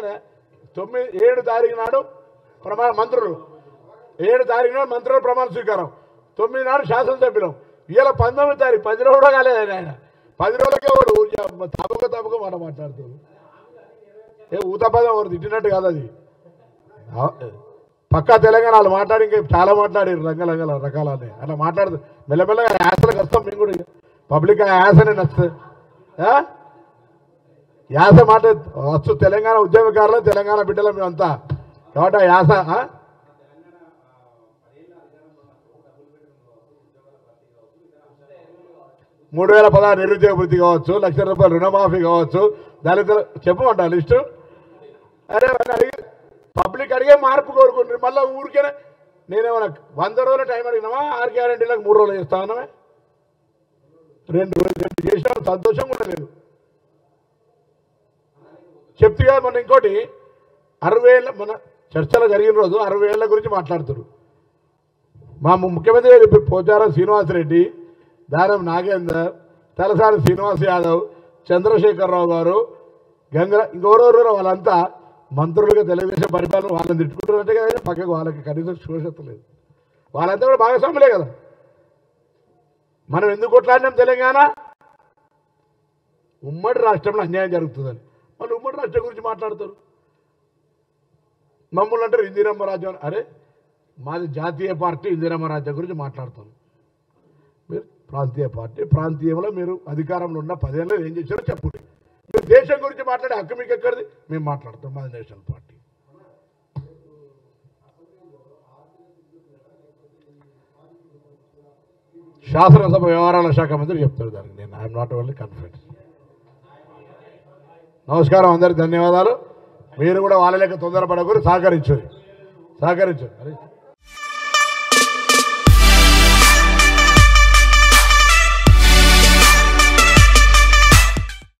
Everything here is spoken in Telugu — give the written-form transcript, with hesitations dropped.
నిజంగానే 7 తారీఖు నాడు మంత్రులు 7 తారీఖు నాడు మంత్రుల ప్రమాణ స్వీకారం 9 నాడు శాసనసభ్యులు ఇవాళ 19 తారీఖు 10 రోజులు కూడా కాలేదు ఆయన 10 రోజులకే వాడు తప్పక మాట మాట్లాడుతాడు ఊతపదం ఒకరు తిట్టినట్టు కాదు అది పక్కా తెలంగాణ వాళ్ళు మాట్లాడి ఇంకా చాలా మాట్లాడారు రంగ రకాలని అట్లా మాట్లాడుతూ మెల్లమెల్లగా యాసలకు వస్తాం మేము కూడా పబ్లిక్ యాసనే నచ్చుతుంది యాస మాట వచ్చు తెలంగాణ ఉద్యమకారులు తెలంగాణ బిడ్డలు మేమంతా కాబట్టి ఆ యాస 3016 నిరుద్యోగ వృత్తి కావచ్చు ₹1,00,000 రుణమాఫీ కావచ్చు దళితులు చెప్పమంటా లిస్టు అరే అడిగి పబ్లిక్ అడిగే మార్పు కోరుకుంటారు మళ్ళీ ఊరికేనే నేనేమన్నా 100 రోజుల టైం అడిగినామా 6 గ్యారెంటీలకు 3 రోజులు చేస్తా ఉన్నామే 2 రోజులు చేసినా సంతోషం కూడా లేదు చెప్తే కదా మన ఇంకోటి 60 ఏళ్ళ మన చర్చలో జరిగిన రోజు 60 ఏళ్ళ గురించి మాట్లాడుతారు మా ముఖ్యమంత్రి పోచారం శ్రీనివాసరెడ్డి దానం నాగేందర్ తలసాని శ్రీనివాస్ యాదవ్ చంద్రశేఖరరావు గారు ఇంకెవరెవరో వాళ్ళంతా మంత్రులుగా తెలుగుదేశం పరిపాలన వాళ్ళని తిట్టుకుంటున్నట్టే కదా పక్కకు వాళ్ళకి కనీసం శోషత లేదు వాళ్ళంతా కూడా భాగస్వాములే కదా మనం ఎందుకు కొట్లాడినాం తెలంగాణ ఉమ్మడి రాష్ట్రంలో అన్యాయం జరుగుతుందని వాళ్ళు ఉమ్మడి రాష్ట్రం గురించి మాట్లాడతారు మమ్మల్ని అంటారు ఇందిరమ్మ రాజ్యం అరే మాది జాతీయ పార్టీ ఇందిరమ్మ రాజ్యం గురించి మాట్లాడతాం మీరు ప్రాంతీయ పార్టీ ప్రాంతీయంలో మీరు అధికారంలో ఉన్న 10 ఏళ్ళు ఏం చేశారో చెప్పండి మీరు దేశం గురించి మాట్లాడే హక్కు మీకు ఎక్కడిది మేము మాట్లాడతాం మాది నేషనల్ పార్టీ శాసనసభ వ్యవహారాల శాఖ మంత్రి చెప్తారు దానికి నేను ఐఎమ్ నాట్ ఓన్లీ కాన్ఫిడెంట్ నమస్కారం అందరికి ధన్యవాదాలు మీరు కూడా వాళ్ళ లెక్క తొందరపడకూడదు సహకరించు